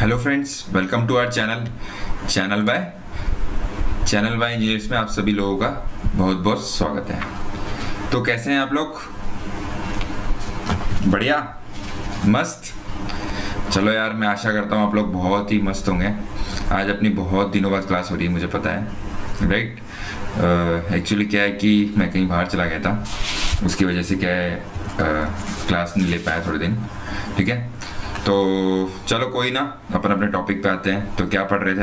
Hello friends, welcome to our channel by engineers में आप सभी लोगों का बहुत बहुत स्वागत है। तो कैसे हैं आप लोग? बढ़िया, मस्त। चलो यार, मैं आशा करता हूँ आप लोग बहुत ही मस्त होंगे। आज अपनी बहुत दिनों बाद क्लास हो रही है, मुझे पता है, राइट। एक्चुअली क्या है कि मैं कहीं बाहर चला गया था, उसकी वजह से क्या है क्लास नहीं ले पाया थोड़े दिन, ठीक है। तो चलो कोई ना, अपन अपने टॉपिक पे आते हैं। तो क्या पढ़ रहे थे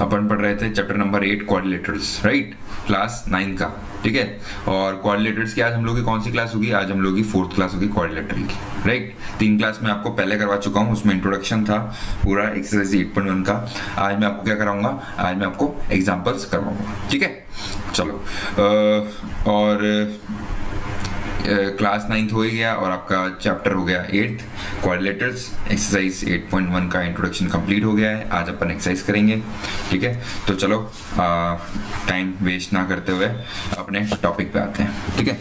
अपन पढ़ रहे थे chapter number 8 quadrilaterals, right, class 9 का, ठीक है। और क्वाड्रिलेटरल्स की आज हम लोग की कौन सी क्लास होगी? आज हम लोग की 4th क्लास होगी क्वाड्रिलेटरल की, राइट। 3 क्लास में आपको पहले करवा चुका हूँ, उसमें इंट्रोडक्शन था पूरा एक्सरसाइज 8.1 का। आज मैं आपको क्या कराऊंगा? आज मैं आपको एग्जाम्पल्स करवाऊंगा, ठीक है। चलो और क्लास 9th हो ही गया और आपका चैप्टर हो गया 8th क्वाड्रिलेटरल्स। एक्सरसाइज 8.1 का इंट्रोडक्शन कंप्लीट हो गया है। आज अपन एक्सरसाइज करेंगे, ठीक है। तो चलो टाइम वेस्ट ना करते हुए अपने टॉपिक पे आते हैं, ठीक है।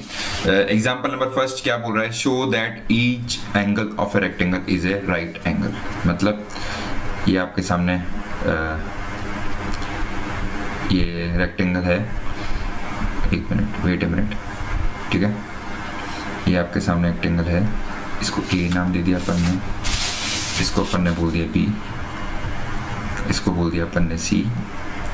एग्जाम्पल नंबर फर्स्ट क्या बोल रहा है? Show that each angle of a rectangle is a right angle. मतलब ये आपके सामने ये रेक्टेंगल है, एक मिनट, वेट ए मिनट, ठीक है। ये आपके सामने रेक्टेंगल है, इसको ए नाम दे दिया अपन ने, इसको अपन ने बोल दिया बी, इसको बोल दिया अपन ने सी,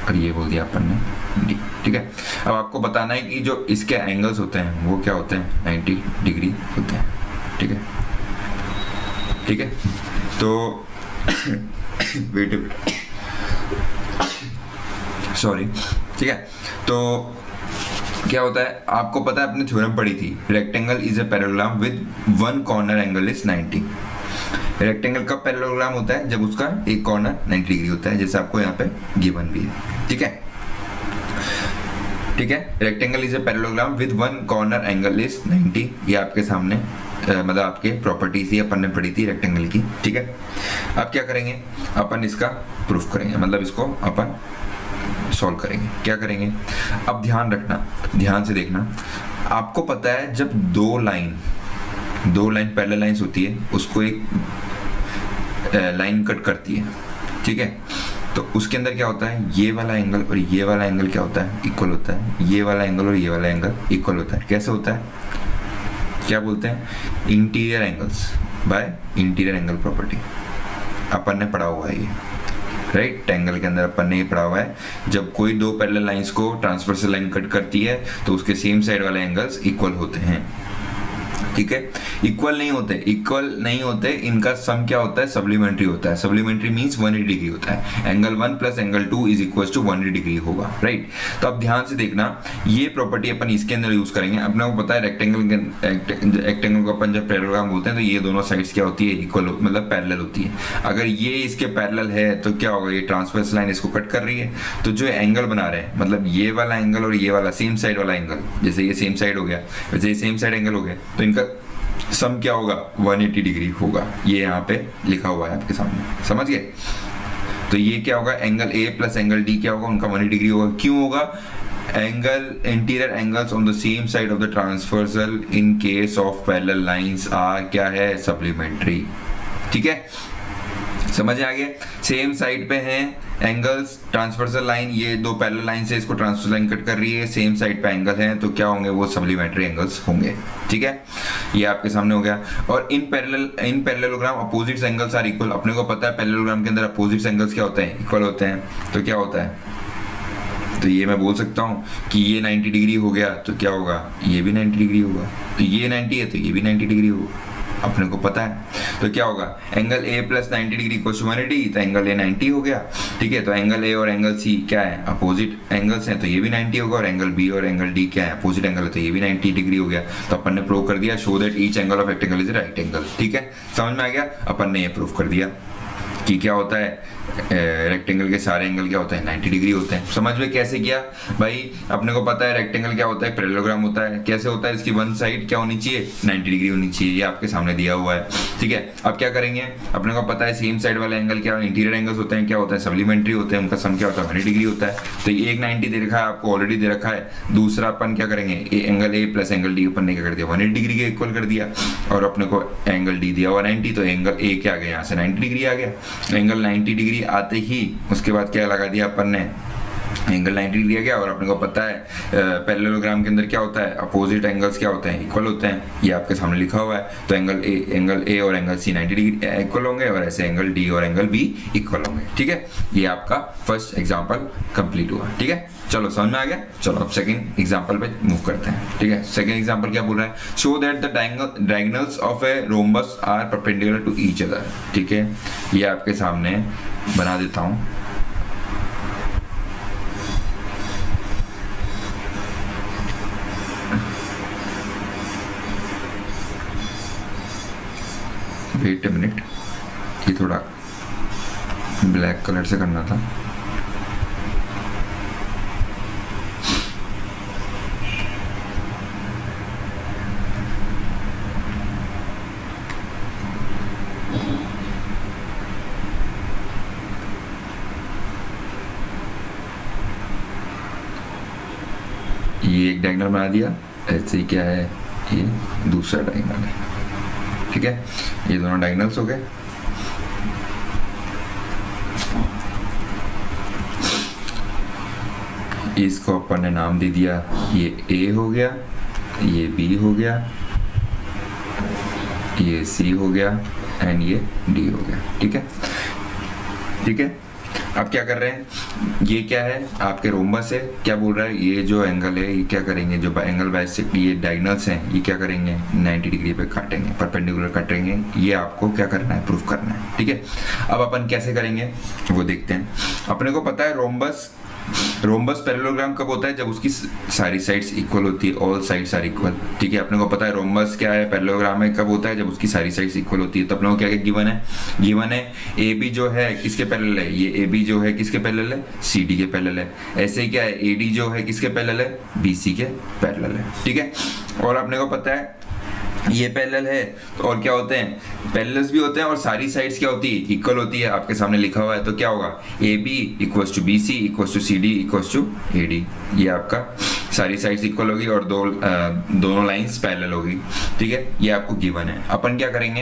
और ये बोल दिया अपन ने डी, ठीक है। अब आपको बताना है कि जो इसके एंगल्स होते हैं वो क्या होते हैं? 90 डिग्री होते हैं, ठीक है, ठीक है। तो वेट, सॉरी, ठीक है। तो क्या होता है, आपको पता है, अपने थ्योरम पढ़ी थी, rectangle is a parallelogram with one corner angle is 90। Rectangle कब पैरेललोग्राम होता है? जब उसका एक कॉर्नर 90 डिग्री होता है, जैसे आपको यहाँ पे गिवन भी है, ठीक है, ठीक है। Rectangle is a parallelogram with one corner angle is 90। ये आपके सामने मतलब आपके प्रॉपर्टीज ही अपन ने पढ़ी थी रेक्टेंगल की, ठीक है। अब क्या करेंगे? अपन इसका प्रूफ करेंगे, मतलब इसको अपन सॉल्व करेंगे। क्या करेंगे? अब ध्यान रखना, ध्यान से देखना। आपको पता है जब दो लाइन पैरेलल लाइंस होती है, उसको एक लाइन कट करती है, ठीक है। तो उसके अंदर क्या होता है? ये वाला एंगल और ये वाला एंगल क्या होता है? इक्वल होता है। ये वाला एंगल और ये वाला एंगल इक्वल होता है। कैसे होता है? क्या बोलते हैं? Interior angles by interior angle property. अपन ने पढ़ा हुआ है ये, राइट। एंगल के अंदर अपन ने ये पढ़ा हुआ है, जब कोई दो पैरेलल लाइंस को ट्रांसवर्सल लाइन कट करती है तो उसके सेम साइड वाले एंगल्स इक्वल होते हैं, ठीक है। इक्वल नहीं होते, इनका सम क्या होता है? सप्लीमेंट्री होता है। सप्लीमेंट्री मींस 180 डिग्री होता है। Angle 1 plus angle 2 is equal to 180 degree होगा, राइट। तो अब ध्यान से देखना, ये प्रॉपर्टी अपन इसके अंदर यूज करेंगे। अपने को पता है रेक्टेंगल को अपन जब पैरेललोग्राम बोलते हैं तो ये दोनों साइड्स क्या होती है? इक्वल, मतलब पैरेलल होती है। अगर ये इसके पैरेलल है तो क्या होगा? ये ट्रांसवर्स लाइन इसको कट कर रही है, तो जो एंगल बना रहे हैं, मतलब ये वाला एंगल और ये वाला सेम साइड वाला एंगल, जैसे ये सेम साइड हो गया वैसे ये सेम साइड एंगल हो गया, तो इनका सम क्या होगा? 180 डिग्री होगा। ये यहाँ पे लिखा हुआ है आपके सामने, समझ गए? तो ये क्या होगा? Angle A plus angle D क्या होगा? उनका 180 डिग्री होगा। क्यों होगा? Angle interior angles on the same side of the transversal in case of parallel lines are क्या है? सप्लीमेंट्री, ठीक है, समझ आ गया। सेम साइड पे हैं एंगल्स, ट्रांसवर्सल लाइन, ये दो पैरेलल लाइन से इसको ट्रांसवर्सल लाइन कट कर रही है, सेम साइड पे एंगल हैं, तो क्या होंगे? वो सप्लीमेंट्री एंगल्स होंगे, ठीक है। ये आपके सामने हो गया। और in parallelogram opposites angles are equal. अपने को पता है पैरेललोग्राम के अंदर अपोजिट्स एंगल्स क्या होते हैं? इक्वल होते हैं। तो क्या होता है? तो ये मैं बोल सकता हूँ कि ये 90 डिग्री हो गया तो क्या होगा? ये भी 90 डिग्री होगा। तो ये 90 है तो ये भी 90 डिग्री होगा, अपने को पता है। तो क्या होगा? Angle A plus 90 degree equals to 180, तो एंगल ए 90 हो गया, ठीक है। तो एंगल ए और एंगल सी क्या है? अपोजिट एंगल्स हैं, तो ये भी 90 होगा। और एंगल बी और एंगल डी क्या है? अपोजिट एंगल है, तो ये भी 90 डिग्री हो गया। तो अपन ने प्रूव कर दिया, show that each angle of rectangle is a right angle, ठीक है। समझ में आ गया? अपन ने ये प्रूव कर दिया, कि क्या होता है रेक्टेंगल के सारे एंगल क्या होते हैं 90 डिग्री होते हैं। समझ में कैसे किया भाई? अपने को पता है रेक्टेंगल क्या होता है, पैरेललोग्राम होता है। कैसे होता है? इसकी वन साइड क्या होनी चाहिए 90 डिग्री होनी चाहिए, ये आपके सामने दिया हुआ है। ठीक है, अब क्या करेंगे, अपने को पता है सेम साइड वाले एंगल क्या इंटीरियर एंगल्स होते हैं, क्या होता है सप्लीमेंट्री होते हैं, उनका सम क्या होता है 100 डिग्री होता है। तो ये एक 90 दे रखा है आपको, ऑलरेडी दे रखा है। दूसरा अपन क्या करेंगे, angle A plus angle D अपन ने क्या कर दिया 180 डिग्री के इक्वल कर दिया, और अपने को एंगल डी दिया हुआ 90, तो एंगल ए क्या आ गया यहाँ से 90 डिग्री आ गया। एंगल 90 डिग्री आते ही उसके बाद क्या लगा दिया अपन ने, एंगल 90 डिग्री आ गया। और अपने को पता है पैरेललोग्राम के अंदर क्या होता है, अपोजिट एंगल्स क्या होते हैं इक्वल होते हैं, ये आपके सामने लिखा हुआ है। तो एंगल ए और एंगल सी 90 डिग्री इक्वल होंगे, और ऐसे एंगल डी और एंगल बी इक्वल होंगे। ठीक है, ये आपका फर्स्ट एग्जांपल कंप्लीट हुआ। ठीक है, चलो समझ में आ गया। चलो अब सेकंड एग्जांपल पे मूव करते हैं। ठीक है, सेकंड एग्जांपल क्या बोल रहा है, show that the diagonals of a rhombus are perpendicular to each other. ठीक है, ये आपके सामने बना देता हूं। वेट अ मिनट, ये थोड़ा ब्लैक कलर से करना था। ये एक डायगोनल बना दिया, ऐसे ही क्या है ये दूसरा डायगोनल है। ठीक है, ये दोनों डायगोनल्स हो गए। इसको अपन ने नाम दे दिया, ये ए हो गया, ये बी हो गया, ये सी हो गया एंड ये डी हो गया। ठीक है, ठीक है। अब क्या कर रहे हैं, ये क्या है आपके रोम्बस है, क्या बोल रहा है ये जो एंगल है ये क्या करेंगे, जो एंगल बाइसेक्ट ये डायगोनल्स हैं ये क्या करेंगे 90 डिग्री पे काटेंगे, परपेंडिकुलर काटेंगे। ये आपको क्या करना है, प्रूफ करना है। ठीक है, अब अपन कैसे करेंगे वो देखते हैं। अपने को पता है रोम्बस पैरेललोग्राम कब होता है, जब उसकी सारी साइड्स इक्वल होती है, ऑल साइड्स आर इक्वल। ठीक है, अपने को पता है रोम्बस क्या है पैरेललोग्राम में कब होता है, जब उसकी सारी साइड्स इक्वल होती है। तो अपने को क्या गिवन है, गिवन है ए बी जो है किसके पैरेलल है, ये ए बी जो है किसके पैरेलल है, सी डी के पैरेलल है। ऐसे ही क्या है ए डी जो है किसके पैरेलल है, बी सी के पैरेलल है। ठीक है, और अपने को पता है ये पैरेलल है, और क्या होते हैं पैरेलल्स भी होते हैं, और सारी साइड्स क्या होती है इक्वल होती है, आपके सामने लिखा हुआ है। तो क्या होगा A B equals to B C equals to C D equals to A D, ये आपका सारी साइड्स इक्वल होगी और दोनों लाइंस पैरेलल होगी। ठीक है, ये आपको गिवन है। अपन क्या करेंगे,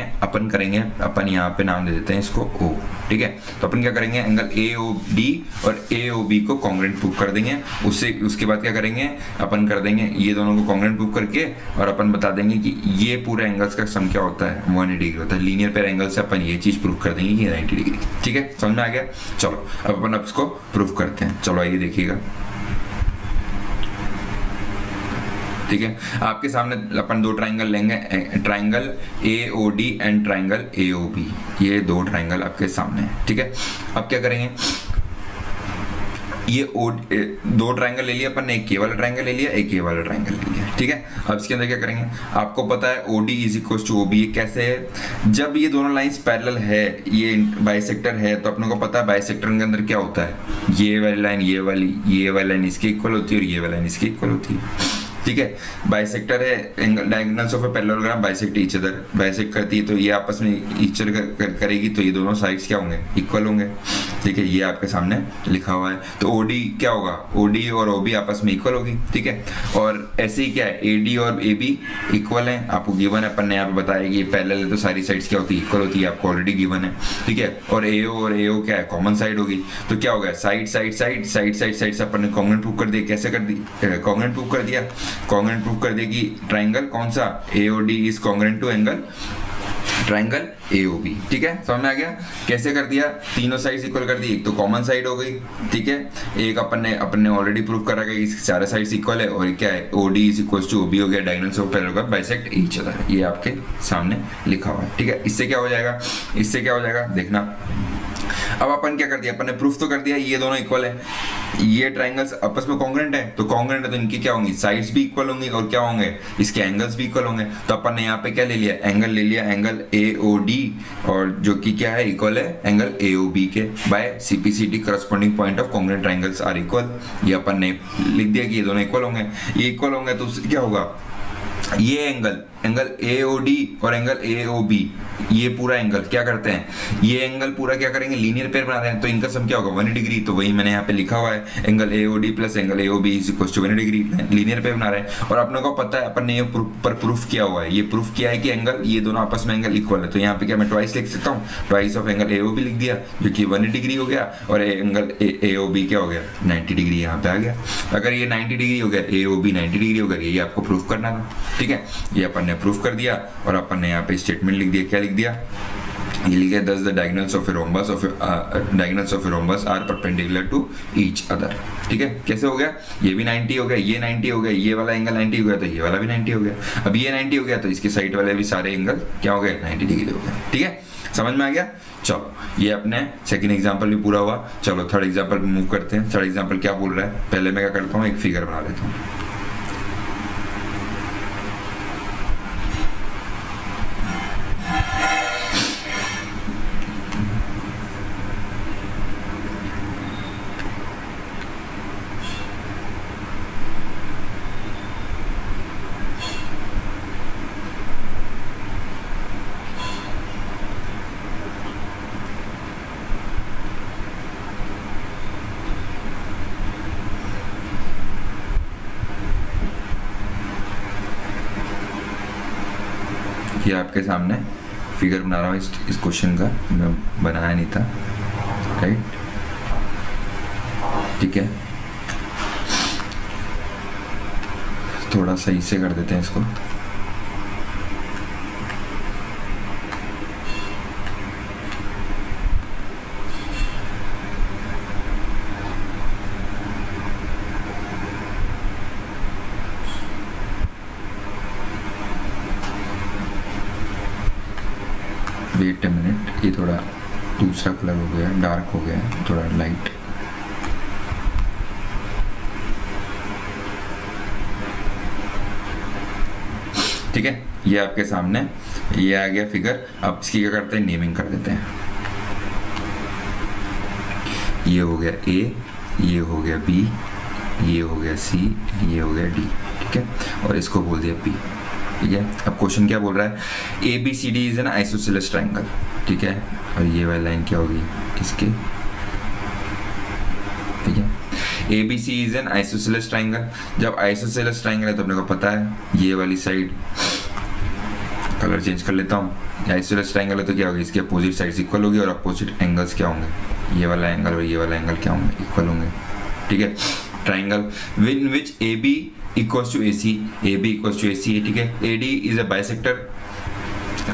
अपन यहाँ पे नाम दे देते हैं इसको ओ। ठीक है, तो अपन क्या करेंगे, एंगल ए ओ डी और ए ओ बी को कॉन्ग्रुएंट प्रूव कर देंगे। उसके बाद क्या करेंगे, अपन कर देंगे ये दोनों को कॉन्ग्रुएंट प्रूव करके, और अपन बता देंगे कि ये पूरे एंगल्स का सम क्या होता है 180 डिग्री होता है। लीनियर पेयर एंगल से अपन ये चीज प्रूव कर देंगे कि 90 डिग्री। ठीक है, समझ में आ गया। चलो अब अपन इसको प्रूव करते हैं। चलो आइए देखिएगा। ठीक है, आपके सामने अपन दो ट्राइंगल लेंगे, triangle A O D and triangle A O B, ये दो ट्राइंगल आपके सामने है। ठीक है, अब क्या करेंगे, ये दो ट्राइंगल ले लिया अपन ने, एक ये वाला ट्राइंगल ले लिया, एक ये वाला ट्राइंगल ले लिया। ठीक है, अब इसके अंदर क्या करेंगे, आपको पता है OD is equal to OB। कैसे है, जब ये दोनों लाइंस पैरेलल है, ये बाइसेक्टर है, तो अपने को पता है बाइसेक्टर के अंदर क्या होता है, ये वाली लाइन ये वाली लाइन इसके इक्वल होती है, और ये वाली लाइन इसके इक्वल होती है। ठीक है, बाइसेक्टर है, angle diagonals of a parallelogram bisect each other, bisect करती है तो ये आपस में ईच अदर करेगी, तो ये दोनों साइड्स क्या होंगे इक्वल होंगे। ठीक है, ये आपके सामने लिखा हुआ है। तो OD क्या होगा, OD और OB आपस में इक्वल होगी। ठीक है, और ऐसे ही क्या है AD और AB इक्वल है, आपको गिवन है, अपन ने यहाँ पे बताया कि पैरेलल है तो सारी साइड्स क्या होती है इक्वल होती है, आपको ऑलरेडी गिवन है। ठीक है, और AO क्या है कॉमन साइड होगी, तो क्या होगा साइड अपन ने कॉन्ग्रुएंट प्रूव कर दिया। कैसे कर दी, कॉन्ग्रुएंट प्रूव कर दिया, कॉन्ग्रुएंट प्रूव कर दिया कि ट्राइंगल कौन सा AOD is congruent to angle triangle AOB। ठीक है, समझ में आ गया। कैसे कर दिया, तीनों साइड्स इक्वल कर दी, एक तो कॉमन साइड हो गई। ठीक है, एक अपन ने ऑलरेडी प्रूव करा कि सारे साइड्स इक्वल है, और क्या है OD is equal to OB हो गया, diagonals of parallelogram bisect each other, ये आपके सामने लिखा हुआ है। ठीक है, इससे क्या हो जाएगा देखना। अब अपन क्या कर दिया, अपन ने प्रूफ तो कर दिया ये दोनों इक्वल है, ये ट्राइंगल्स आपस में कॉन्ग्रुएंट है, तो कॉन्ग्रुएंट है तो इनकी क्या होंगी, साइड्स भी इक्वल होंगी और क्या होंगे, इसके एंगल्स भी इक्वल होंगे। तो अपन ने यहाँ पे क्या ले लिया, एंगल ले लिया, एंगल AOD, और जो कि क्या है, इक्वल है एंगल AOB के by CPCT corresponding point of congruent triangles are equal. ये अपन ने लिख दिया कि ये दोनों इक्वल होंगे। ये इक्वल होंगे तो उससे क्या होगा, ये एंगल AOD और एंगल AOB, ये पूरा एंगल क्या करते हैं, ये एंगल पूरा क्या करेंगे, लीनियर पेयर बना रहे हैं, तो इनका सम क्या होगा 180 डिग्री। तो वही मैंने यहाँ पे लिखा हुआ है, angle AOD plus angle AOB is equal to 180 degree, linear pair बना रहे हैं। और अपने को पता है, अपन ने ये प्रूफ किया हुआ है, ये प्रूफ किया है कि एंगल, ये दोनों आपस में एंगल इक्वल है। तो यहाँ पे क्या मैं ट्वाइस लिख सकता हूँ, ट्वाइस ऑफ एंगल AOB लिख दिया, जो कि 180 डिग्री हो गया, और एंगल AOB क्या हो गया, 90 डिग्री यहाँ पे आ गया। अगर ये 90 डिग्री हो गया, AOB 90 डिग्री हो गया, ये आपको प्रूफ करना था, ठीक है। ये अपन ने प्रूफ कर दिया, और अपन ने यहाँ पे स्टेटमेंट लिख दिया, क्या लिख दिया, ये लिखा है, thus the diagonals of a rhombus are perpendicular to each other। ठीक है, कैसे हो गया, ये भी 90 हो गया, ये 90 हो गया, ये वाला एंगल 90 हो गया, तो ये वाला भी 90 हो गया। अब ये 90 हो गया तो इसके साइड वाले भी सारे एंगल क्या हो गए, 90 डिग्री हो गए। ठीक है, समझ में आ गया। चलो, ये अपने सेकंड एग्जांपल भी पूरा हुआ। चलो थर्ड एग्जांपल पे मूव करते हैं। थर्ड एग्जांपल क्या बोल रहा है, पहले मैं क्या करता हूँ, एक फिगर बना लेता हूँ। ये आपके सामने फिगर बना रहा हूँ इस क्वेश्चन का, मैं बनाया नहीं था, राइट। ठीक है, थोड़ा सही से कर देते हैं इसको। वेट अ मिनट, ये थोड़ा दूसरा कलर हो गया, डार्क हो गया, थोड़ा लाइट। ठीक है, ये आपके सामने ये आ गया फिगर। अब इसकी क्या करते हैं, नेमिंग कर देते हैं। ये हो गया A, ये हो गया B, ये हो गया C, ये हो गया D। ठीक है, और इसको बोल दिया P। ठीक है, अब क्वेश्चन क्या बोल रहा है, ABCD is an isosceles triangle. ठीक है, और ये वाली लाइन क्या होगी इसके, ठीक है, ABC is an isosceles triangle. जब आइसोसेलेस ट्रायंगल है तो अपने को पता है ये वाली साइड, कलर चेंज कर लेता हूँ, आइसोसेलेस ट्रायंगल है तो क्या होगी, इसके अपोजिट साइड्स इक्वल होगी, और अपोजिट एंगल्स क्या होंगे, ये वाला एंगल और ये वाला एंगल क्या होंगे, इक्वल होंगे। ठीक है, triangle in which AB equals to AC, AB equals to AC है। ठीक है, AD is a bisector.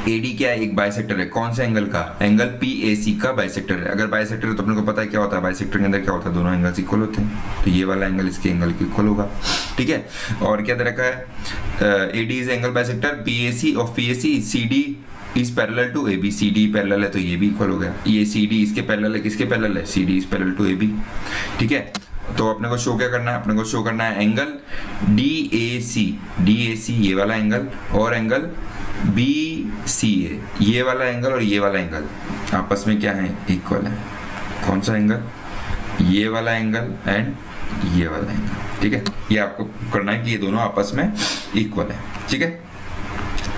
AD क्या है, एक बाइसेक्टर है। कौन सा एंगल का, एंगल PAC का बाइसेक्टर है। अगर बाइसेक्टर है तो अपने को पता है क्या होता है, बाइसेक्टर के अंदर क्या होता है, दोनों एंगल्स इक्वल होते हैं, तो ये वाला एंगल इसके एंगल के इक्वल होगा। ठीक है, और क्या दे रखा है, AD is angle bisector, PAC of PAC, CD is parallel to AB, CD parallel है तो ये भी इक्वल हो गया। ये CD इसके पैरेलल है, किसके पैरेलल है, CD is parallel to AB। ठीक है, तो अपने को शो क्या करना है, अपने को शो करना है एंगल DAC ये वाला एंगल, और एंगल BCA ये वाला एंगल, और ये वाला एंगल आपस में क्या है, इक्वल है। कौन सा एंगल, ये वाला एंगल एंड ये वाला एंगल। ठीक है, ये आपको करना है कि ये दोनों आपस में इक्वल है। ठीक है,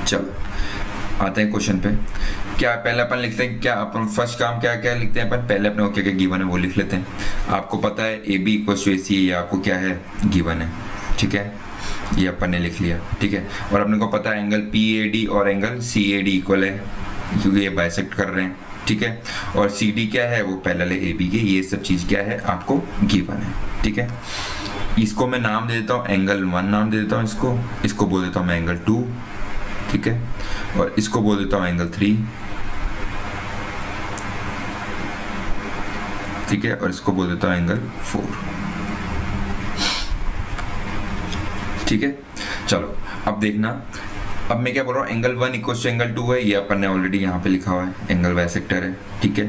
चलो आते हैं क्वेश्चन पे। क्या पहले अपन लिखते हैं, क्या अपन फर्स्ट काम क्या क्या लिखते हैं अपन, पहले अपने को क्या क्या गिवन है वो लिख लेते हैं। आपको पता है AB इक्वल्स टू AC, ये आपको क्या है, गिवन है। ठीक है, ये अपन ने लिख लिया। ठीक है, और अपने को पता है एंगल PAD और एंगल CAD इक्वल है, क्योंकि ये बाइसेक्ट कर रहे हैं। ठीक है, और CD क्या है, वो पैरेलल है AB के। ये सब चीज क्या है, आपको गिवन है। ठीक है, इसको मैं नाम दे देता हूँ एंगल 1, नाम दे देता हूँ इसको बोल देता हूँ मैं एंगल 2। ठीक है, और इसको बोल देता हूँ एंगल 3। ठीक है, और इसको बोल देता हूँ एंगल 4। ठीक है, चलो अब देखना, अब मैं क्या बोल रहा हूँ, एंगल 1 इक्वल टू एंगल 2 है, ये अपन ने ऑलरेडी यहाँ पे लिखा हुआ है, एंगल बाइसेक्टर है। ठीक है,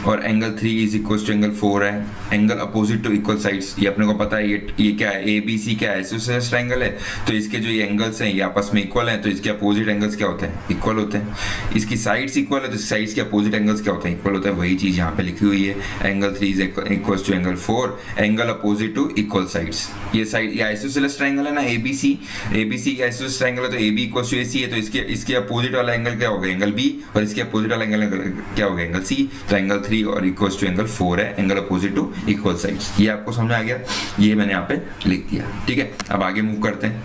और angle 3 is equal to angle 4 है। Angle opposite to equal sides, ये अपने को पता है ये क्या है, ए बी सी क्या है, आइसोसेलेस ट्रायंगल है। तो इसके जो ये एंगल्स हैं ये आपस में इक्वल हैं, तो इसके अपोजिट एंगल्स क्या होते हैं, इक्वल होते हैं। इसकी साइड्स इक्वल है तो साइड्स के अपोजिट एंगल्स क्या होते हैं, इक्वल होते हैं। वही चीज यहाँ पे लिखी हुई है, angle 3 is equal to angle 4, angle opposite to equal sides. ये साइड ये आइसोसेलेस ट्रायंगल है ना, एबीसी आइसोसेलेस ट्रायंगल है, तो A B equal to A C है, तो इसके अपोजिट वाला एंगल क्या होगा, एंगल बी, और इसके अपोजिट वाला एंगल क्या होगा, एंगल सी। तो एंगल 3 और इक्वल टू एंगल 4 है, angle opposite to equal sides. ये आपको समझ आ गया, ये मैंने यहाँ पे लिख दिया, ठीक है। अब आगे मूव करते हैं।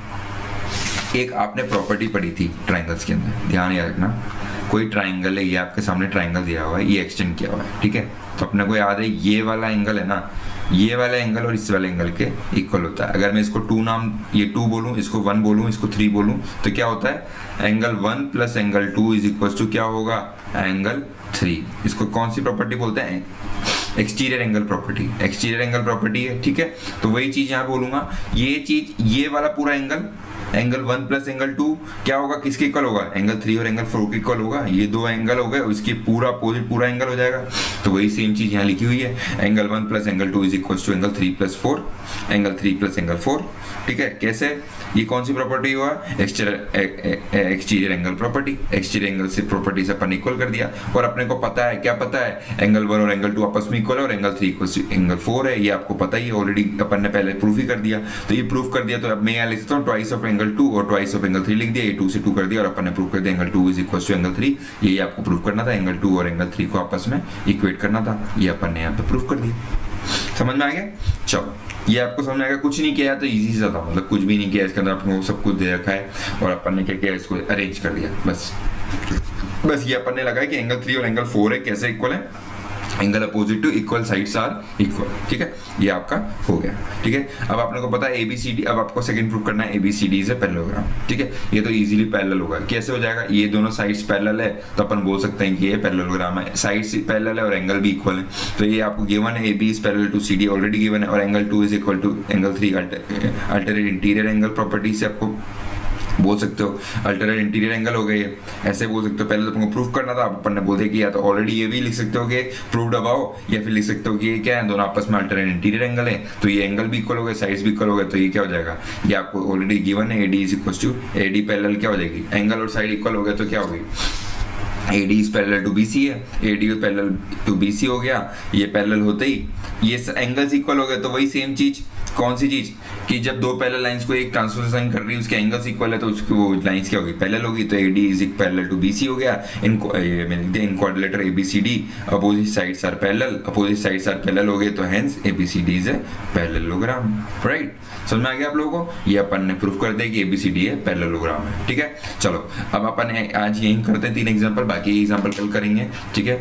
एक आपने प्रॉपर्टी पढ़ी थी ट्रायंगल्स के अंदर, ध्यान याद रखना, कोई ट्रायंगल है, ये आपके सामने ट्रायंगल दिया हुआ है, ये एक्सटेंड किया हुआ है, ठीक है। तो अपने को याद है ये वाला एंगल है ना, ये वाला एंगल और इस वाले एंगल के इक्वल होता है। अगर मैं इसको 2 नाम, ये 2 बोलूं, इसको 1 बोलूं, इसको 3 बोलूं, तो क्या होता है, angle 1 plus angle 2 is equal to क्या होगा, एंगल 3। इसको कौन सी प्रॉपर्टी बोलते हैं, exterior angle property, exterior angle property है, ठीक है। तो वही चीज यहाँ बोलूंगा, ये चीज, ये वाला पूरा एंगल 1 प्लस एंगल 2 क्या होगा, किसके इक्वल होगा, एंगल 3 और एंगल 4 के इक्वल होगा। ये 2 एंगल हो गए, उसकी पूरा अपोजिट पूरा एंगल हो जाएगा। तो वही सेम चीज यहाँ लिखी हुई है, angle 1 plus angle 2 is equal to angle 3 plus 4, angle 3 plus angle 4, ठीक है। कैसे, ये कौन सी प्रॉपर्टी हुआ, exterior angle property. Exterior angle से प्रॉपर्टी से अपन इक्वल कर दिया, और अपने को पता है, क्या पता है, एंगल 1 और एंगल 2 आपस में इक्वल है, और एंगल 3 इक्वल टू एंगल 4 है। ये आपको पता ही है, ऑलरेडी अपन ने पहले प्रूफ ही कर दिया। तो ये प्रूफ कर दिया, तो अब मैं यहाँ लिखता हूँ ट्वाइस ऑफ एंगल 2 और ट्वाइस ऑफ एंगल 3 लिख दिया। ये 2 से 2 कर दिया, और अपन ने प्रूफ कर दिया angle 2 is equal to angle 3। ये आपको प्रूफ करना था, एंगल 2 और एंगल 3 को आपस में इक्वेट करना था। ये अपन ने यहाँ पे प्रूफ कर दिया। समझ में आ गया, चलो ये आपको समझ में आएगा। कुछ नहीं किया तो इजी सा था, मतलब कुछ भी नहीं किया, इसके अंदर आपको सब कुछ दे रखा है, और अपन ने क्या किया, इसको अरेंज कर दिया। बस ये अपन ने लगाया कि एंगल 3 और एंगल 4 है, कैसे इक्वल है, angle opposite to equal sides are equal, ठीक है। ये आपका हो गया, ठीक है। अब आपने को पता है एबीसीडी, अब आपको सेकंड प्रूफ करना है, एबीसीडी इज अ पैरेललोग्राम, ठीक है। ये तो इजीली पैरेलल होगा। कैसे हो जाएगा, ये दोनों साइड्स पैरेलल है, तो अपन बोल सकते हैं कि ये पैरेललोग्राम है। साइड्स पैरेलल है और एंगल भी इक्वल है, तो ये आपको गिवन है, AB is parallel to CD already given है, और angle 2 is equal to angle 3। Alternate interior angle property से आपको बोल सकते हो अल्टरनेट इंटीरियर एंगल हो गए, ऐसे बोल सकते हो। पहले तो तुमको प्रूफ करना था, अपन ने बोल दिया कि या तो ऑलरेडी ये भी लिख सकते हो कि प्रूव्ड अबाउ, या फिर लिख सकते हो कि ये क्या है, दोनों आपस में अल्टरनेट इंटीरियर एंगल है, तो ये एंगल भी इक्वल हो गए, साइड्स भी इक्वल हो गए, तो ये क्या हो जाएगा, ये आपको ऑलरेडी गिवन है, AD is equal to AD parallel क्या हो जाएगी, एंगल और साइड इक्वल हो गए, तो क्या हो गई, AD is parallel to BC है, AD पैरेलल टू BC हो गया। ये पैरेलल होते ही ये एंगल्स इक्वल हो गए, तो वही सेम चीज, कौन सी चीज, कि जब दो पैरेलल लाइंस को एक ट्रांसफॉर्मेशन कर रही है, उसके एंगल्स इक्वल है, तो उसकी वो लाइंस क्या होगी, पैरेलल होगी। तो AD is parallel to BC हो गया। In quadrilateral ABCD opposite sides are parallel, opposite sides are parallel हो गए, तो hence ABCD is a parallelogram, right. समझ में आ गया आप लोगों को, ये अपन ने प्रूफ कर दिया कि ABCD है पैरेललोग्राम है, ठीक है। चलो अब अपन आज यही करते हैं 3 एग्जांपल, बाकी एग्जांपल कल करेंगे, ठीक है।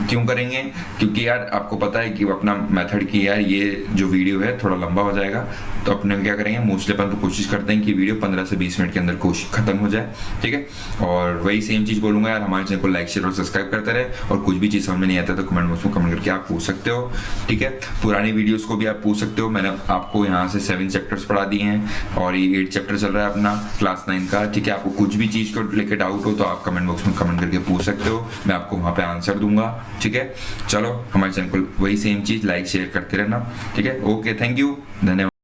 क्यों करेंगे, क्योंकि यार आपको पता है कि अपना मेथड की यार ये जो वीडियो है थोड़ा लंबा हो जाएगा, तो अपने क्या करेंगे, मोस्टली अपन तो कोशिश करते हैं कि वीडियो 15 से 20 मिनट के अंदर कोशिश खत्म हो जाए, ठीक है। और वही सेम चीज बोलूंगा यार, हमारे चैनल को लाइक शेयर और सब्सक्राइब करते रहे, और कुछ भी चीज समझ नहीं आता तो कमेंट बॉक्स में कमेंट करके आप पूछ सकते हो, ठीक है। पुरानी वीडियोस को भी आप पूछ सकते हो, मैंने आपको यहाँ से 7 चैप्टर्स पढ़ा दिए हैं, और ये 8 चैप्टर चल रहा है अपना क्लास 9 का, ठीक है। आपको कुछ भी चीज को लेकर डाउट हो तो आप कमेंट बॉक्स में कमेंट करके पूछ सकते हो, मैं आपको वहाँ पे आंसर दूंगा, ठीक है। चलो हमारे चैनल को वही सेम चीज लाइक शेयर करते रहना, ठीक है। ओके, थैंक यू, धन्यवाद।